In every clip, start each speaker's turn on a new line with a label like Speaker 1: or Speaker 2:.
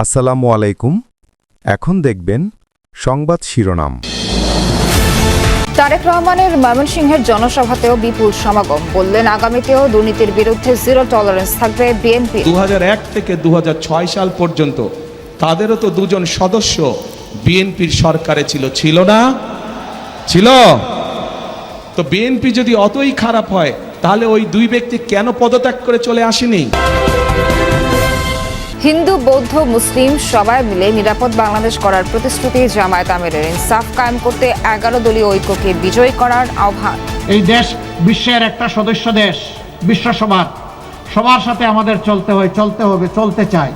Speaker 1: আসসালামু আলাইকুম। এখন দেখবেন সংবাদ শিরোনাম।
Speaker 2: তারেক রহমানের ময়মনসিংহের জনসভাতেও বিপুল সমাগম, বললেন আগামীতেও দুর্নীতির বিরুদ্ধে জিরো টলারেন্স থাকবে বিএনপি।
Speaker 3: 2001 থেকে 2006 সাল পর্যন্ত তাদেরও তো দুজন সদস্য বিএনপির সরকারে ছিল না? ছিল। তো বিএনপি যদি অতই খারাপ হয় তাহলে ওই দুই ব্যক্তি কেন পদত্যাগ করে চলে আসেনি?
Speaker 2: হিন্দু, বৌদ্ধ, মুসলিম সবাই মিলে নিরাপদ বাংলাদেশ করার প্রতিশ্রুতি জামায়াত আমিরের। ইনসাফ কায়েম করতে 11 দলীয় ঐক্যকে বিজয়ী করার আহ্বান।
Speaker 4: এই দেশ বিশ্বের একটা সদস্য দেশ, বিশ্বসভার সবার সাথে আমাদের চলতে হবে, চলতে চাই।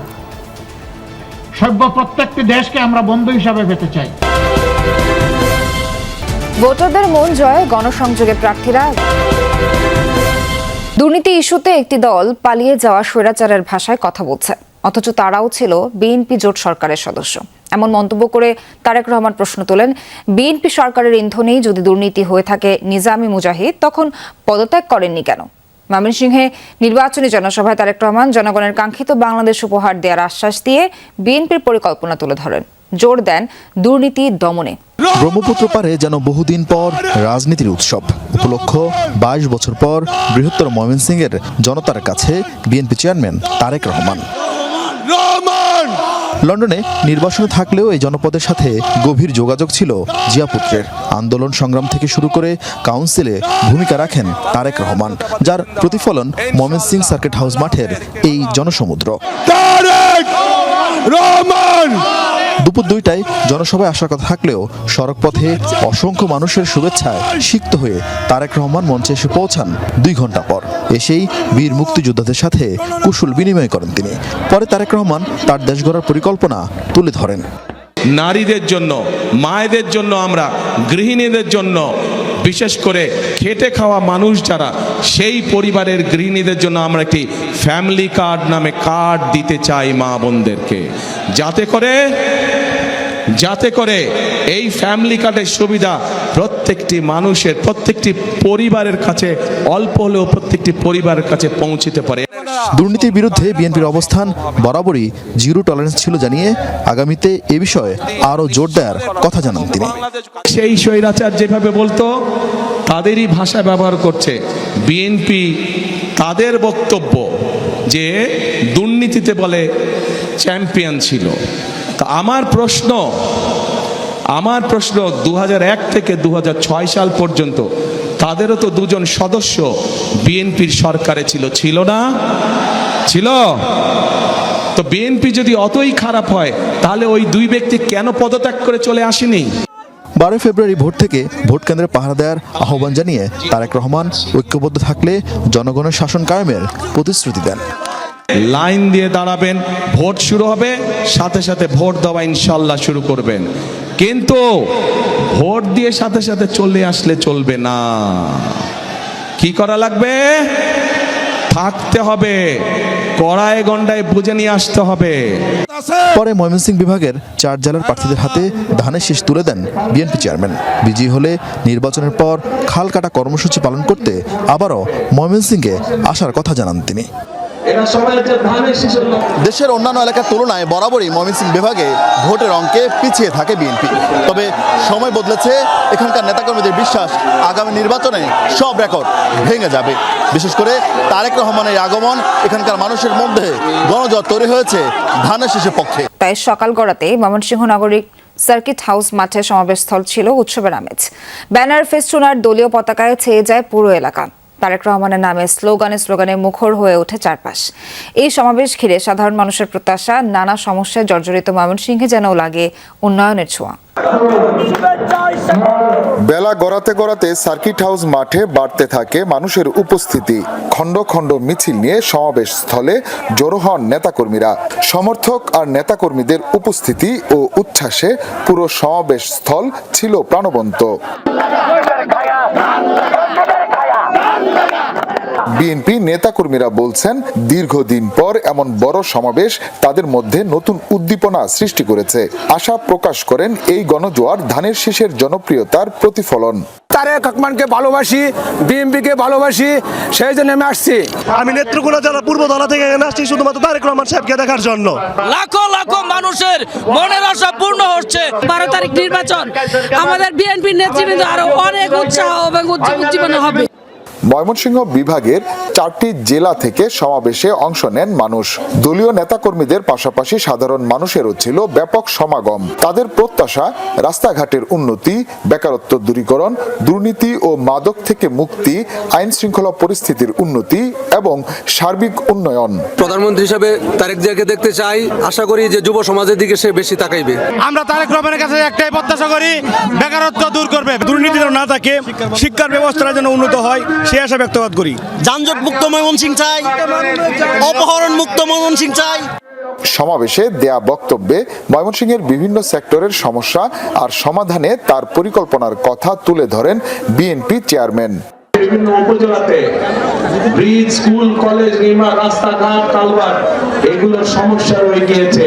Speaker 4: সভ্য প্রত্যেকটি দেশকে আমরা বন্ধু হিসাবে পেতে চাই।
Speaker 2: ভোটারদের মন জয় গণসংযোগে প্রার্থীরা। দুর্নীতি ইস্যুতে একটি দল পালিয়ে যাওয়া স্বৈরাচারের ভাষায় কথা বলছে, অথচ তারাও ছিল বিএনপি জোট সরকারের সদস্য। এমন মন্তব্য করে তারেক রহমান প্রশ্ন তোলেন, বিএনপি সরকারের ইন্ধনেই যদি দুর্নীতি হয়ে থাকে নিজামী মুজাহিদ তখন পদত্যাগ করেননি কেন? ময়মনসিংহে নির্বাচনী জনসভায় তারেক রহমান জনগণের কাঙ্ক্ষিত বাংলাদেশ উপহার দেওয়ার আশ্বাস দিয়ে বিএনপির পরিকল্পনা তুলে ধরেন, জোর দেন দুর্নীতি দমনে।
Speaker 5: ব্রহ্মপুত্র পারে যেন বহুদিন পর রাজনীতির উৎসব উপলক্ষ 22 বছর পর বৃহত্তর ময়মনসিংহের জনতার কাছে বিএনপি চেয়ারম্যান তারেক রহমান। লন্ডনে নির্বাসনে থাকলেও এই জনপদের সাথে গভীর যোগাযোগ ছিল জিয়াপুত্রের। আন্দোলন সংগ্রাম থেকে শুরু করে কাউন্সিলে ভূমিকা রাখেন তারেক রহমান, যার প্রতিফলন ময়মনসিংহ সার্কিট হাউস মাঠের এই জনসমুদ্র। দুপুর 2টায় জনসভায় আসার কথা থাকলেও সড়ক পথে অসংখ্য মানুষের শুভেচ্ছায় সিক্ত হয়ে তারেক রহমান মঞ্চে এসে পৌঁছান 2 ঘন্টা পর। এসেই বীর মুক্তিযোদ্ধাদের সাথে কুশল বিনিময় করেন তিনি। পরে তারেক রহমান তার দেশ গড়ার পরিকল্পনা তুলে ধরেন।
Speaker 3: নারীদের জন্য, মায়েদের জন্য, আমরা গৃহিণীদের জন্য, বিশেষ করে খেটে খাওয়া মানুষ যারা, সেই পরিবারের গৃহিণীদের জন্য আমরা একটি ফ্যামিলি কার্ড নামে কার্ড দিতে চাই মা বোনদেরকে, যাতে করে এই ফ্যামিলি কার্ডের সুবিধা প্রত্যেকটি মানুষের, প্রত্যেকটি পরিবারের কাছে, অল্প হলেও প্রত্যেকটি পরিবারের কাছে পৌঁছতে পারে।
Speaker 5: দুর্নীতির বিরুদ্ধে বিএনপির অবস্থান বরাবরই জিরো টলারেন্স ছিল জানিয়ে আগামীতে এ বিষয়ে আরও জোর দেওয়ার কথা জানান তিনি।
Speaker 3: সেই স্বৈরাচার যেভাবে বলতো তাদেরই ভাষা ব্যবহার করছে বিএনপি। তাদের বক্তব্য যে দুর্নীতিতে বলে চ্যাম্পিয়ন ছিল। তা আমার প্রশ্ন 2001 থেকে 2006 সাল পর্যন্ত তাদেরও তো দুজন সদস্য বিএনপির সরকারে ছিল না? ছিল। তো বিএনপি যদি অতই খারাপ হয় তাহলে ওই দুই ব্যক্তি কেন পদত্যাগ করে চলে আসেনি?
Speaker 5: 12 ফেব্রুয়ারি ভোট থেকে ভোট কেন্দ্রে পাহারা দেওয়ার আহ্বান জানিয়ে তারেক রহমান ঐক্যবদ্ধ থাকলে জনগণের শাসন কায়েমের প্রতিশ্রুতি দেন।
Speaker 3: লাইন দিয়ে দাঁড়াবেন, ভোট শুরু হবে, সাথে সাথে ভোট দেওয়া ইনশাল্লাহ শুরু করবেন। কিন্তু ভোট দিয়ে সাথে সাথে চলে আসলে চলবে না। কি করা লাগবে? থাকতে হবে, কড়ায় গন্ডায় বুঝে নিয়ে আসতে হবে।
Speaker 5: পরে ময়মনসিংহ বিভাগের 4 জেলার প্রার্থীদের হাতে ধানের শীষ তুলে দেন বিএনপি চেয়ারম্যান। বিজয়ী হলে নির্বাচনের পর খাল কাটা কর্মসূচি পালন করতে আবারও ময়মনসিংহে আসার কথা জানান তিনি। দেশের অন্যান্য এলাকার তুলনায় বরাবরই ময়মনসিংহ বিভাগে ভোটের অঙ্কে পিছিয়ে থাকে বিএনপি। তবে সময় বদলেছে, এখানকার নেতাকর্মীদের বিশ্বাস আগামী নির্বাচনে সব রেকর্ড ভেঙে যাবে। বিশেষ করে তারেক রহমানের আগমন এখানকার মানুষের মধ্যে গণজোয়ার তৈরি হয়েছে ধানের শীষের পক্ষে।
Speaker 2: তাই সকাল গড়াতে ময়মনসিংহ নগরীর সার্কিট হাউস মাঠে সমাবেশস্থল ছিল উৎসবের আমেজ। ব্যানার, ফেস্টুন আর দলীয় পতাকায় ছেয়ে যায় পুরো এলাকা। তারেক রহমানের নামে স্লোগানে মুখর হয়ে ওঠে চারপাশ। এই সমাবেশ ঘিরে সাধারণ মানুষের প্রত্যাশা, নানা সমস্যায় জর্জরিত ময়মনসিংহে যেন লাগে উন্নয়নের ছোঁয়া।
Speaker 6: বেলা গড়াতে সার্কিট হাউস মাঠে বাড়তে থাকে মানুষের উপস্থিতি। খণ্ড খণ্ড মিছিল নিয়ে সমাবেশ স্থলে জড়ো হন নেতাকর্মীরা। সমর্থক আর নেতাকর্মীদের উপস্থিতি ও উচ্ছ্বাসে পুরো সমাবেশ স্থল ছিল প্রাণবন্ত। বিএনপি নেতাকর্মীরা বলছেন, দীর্ঘদিন পর এমন বড় সমাবেশ তাদের মধ্যে নতুন উদ্দীপনা সৃষ্টি করেছে। আশা প্রকাশ করেন এই গণজোয়ার ধানের শীষের জনপ্রিয়তার প্রতিফলন।
Speaker 7: তারেক রহমানকে ভালোবাসি, বিএনপিকে ভালোবাসি, সেই জন্য আমি আসছি।
Speaker 8: আমি নেত্রকোনা জেলা পূর্বধলা থেকে এখানে আসছি শুধুমাত্র তারেক রহমান সাহেবকে দেখার জন্য।
Speaker 9: লাখো লাখো মানুষের মনের আশা পূর্ণ হচ্ছে। 12 তারিখ নির্বাচন, আমাদের বিএনপি নেতৃবৃন্দ আরো অনেক উৎসাহ এবং উজ্জীবন হবে।
Speaker 6: ময়মনসিংহ বিভাগের 4টি জেলা থেকে সমাবেশে অংশ নেন মানুষ। দলীয় নেতাকর্মীদের পাশাপাশি সাধারণ মানুষেরও ছিল ব্যাপক সমাগম। তাদের প্রত্যাশা রাস্তাঘাটের উন্নতি, বেকারত্ব দূরীকরণ, দুর্নীতি ও মাদক থেকে মুক্তি, আইন শৃঙ্খলা পরিস্থিতির উন্নতি এবং সার্বিক উন্নয়ন।
Speaker 10: প্রধানমন্ত্রী হিসেবে তারেক জিয়াকে দেখতে চাই। আশা করি যে যুব সমাজের দিকে সে বেশি তাকাইবে।
Speaker 8: আমরা তারেক রহমানের কাছে একটাই প্রত্যাশা করি, বেকারত্ব দূর করবে, দুর্নীতি যেন না থাকে, শিক্ষার ব্যবস্থাটা যেন উন্নত হয়, সে আশা ব্যক্তবাদ করি।
Speaker 11: যানজট মুক্ত ময়মনসিংহ চাই, অপহরণ মুক্ত ময়মনসিংহ চাই।
Speaker 6: সমাবেশে দেয়া বক্তব্যে ময়মনসিংহের বিভিন্ন সেক্টরের সমস্যা আর সমাধানে তার পরিকল্পনার কথা তুলে ধরেন বিএনপি চেয়ারম্যান।
Speaker 3: বিভিন্ন উপজেলাতে ব্রিজ, স্কুল, কলেজ নির্মাণ, রাস্তাঘাট, কালভার্ট এগুলোর সমস্যা রয়ে গিয়েছে।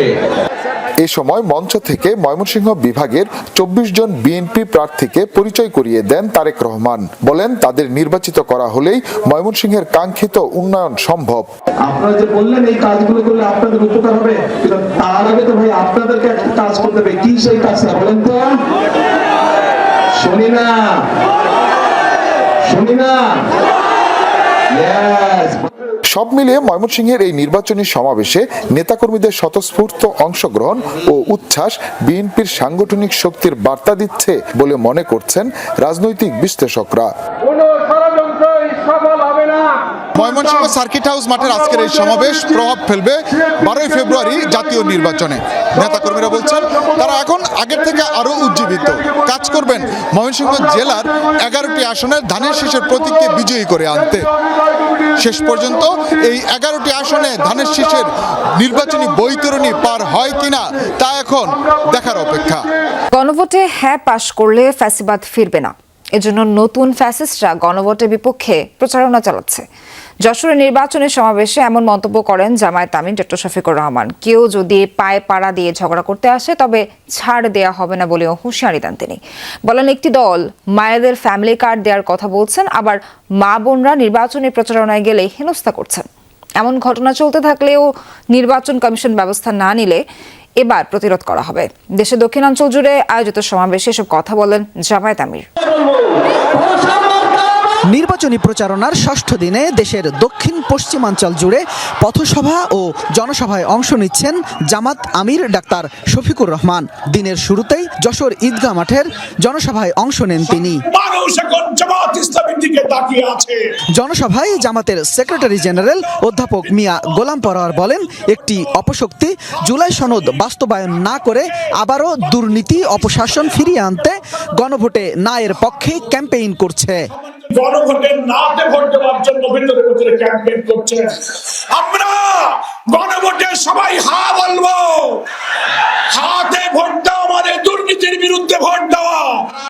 Speaker 6: এ সময় মঞ্চ থেকে ময়মনসিংহ বিভাগের 24 জন বিএনপি প্রার্থীকে পরিচয় করিয়ে দেন তারেক রহমান। বলেন তাদের নির্বাচিত করা হলেই ময়মনসিংহের কাঙ্ক্ষিত উন্নয়ন সম্ভব।
Speaker 3: আপনারা যে বললেন এই কাজগুলো করলে আপনাদের উপকার হবে, কিন্তু তার আগে তো ভাই আপনাদেরকে একটা কাজ করতে হবে। কি সেই কাজটা বলেন তো? শুনি না।
Speaker 6: সব মিলিয়ে ময়মনসিংহের এই নির্বাচনী সমাবেশে নেতাকর্মীদের স্বতঃস্ফূর্ত অংশগ্রহণ ও উচ্ছ্বাস বিএনপির সাংগঠনিক শক্তির বার্তা দিচ্ছে বলে মনে করছেন রাজনৈতিক বিশ্লেষকরা।
Speaker 5: ময়মনসিংহ সার্কিট হাউস মাঠের আজকের এই সমাবেশ প্রভাব ফেলবে 12ই ফেব্রুয়ারি জাতীয় নির্বাচনে। নেতাকর্মীরা বলছেন তারা এখন আগের থেকে আরো উজ্জীবিত, কাজ করবেন ময়মনসিংহ জেলার 11টি আসনের ধানের শীষের প্রতীককে বিজয়ী করে আনতে। শেষ পর্যন্ত এই 11টি আসনে ধানের শীষের নির্বাচনী বৈতরণী পার হয় কিনা তা এখন দেখার অপেক্ষা।
Speaker 2: গণভোটে হ্যাঁ পাশ করলে ফ্যাসিবাদ ফিরবে না, এজন্য নতুন ফ্যাসিস্টরা গণভোটের বিপক্ষে প্রচারণা চালাচ্ছে। যশোরের নির্বাচনী সমাবেশে এমন মন্তব্য করেন জামায়াত আমির ডক্টর শফিকুর রহমান। কেউ যদি পায়ে পাড়া দিয়ে ঝগড়া করতে আসে তবে ছাড় দেয়া হবে না বলেও হুঁশিয়ারি দেন তিনি। বলেন একটি দল মায়েদের ফ্যামিলি কার্ড দেওয়ার কথা বলছেন, আবার মা বোনরা নির্বাচনী প্রচারণায় গেলে হেনস্থা করছেন। এমন ঘটনা চলতে থাকলেও নির্বাচন কমিশন ব্যবস্থা না নিলে এবার প্রতিরোধ করা হবে। দেশের দক্ষিণাঞ্চল জুড়ে আয়োজিত সমাবেশে এসব কথা বলেন জামায়াত আমির।
Speaker 12: নির্বাচনী প্রচারণার ষষ্ঠ দিনে দেশের দক্ষিণ পশ্চিমাঞ্চল জুড়ে পথসভা ও জনসভায় অংশ নিচ্ছেন জামাত আমির ডাক্তার শফিকুর রহমান। দিনের শুরুতেই যশোর ঈদগাহ মাঠের জনসভায় অংশ নেন তিনি। জনসভায় জামাতের সেক্রেটারি জেনারেল অধ্যাপক মিয়া গোলাম পরোয়ার বলেন, একটি অপশক্তি জুলাই সনদ বাস্তবায়ন না করে আবারও দুর্নীতি অপশাসন ফিরিয়ে আনতে গণভোটে না এর পক্ষে ক্যাম্পেইন করছে।
Speaker 3: গণভোটে নাতে ভোট দেওয়ার জন্য ভিতরে ভিতরে ক্যাম্পেইন করছে। আমরা গণভোটে সবাই হা বলবো,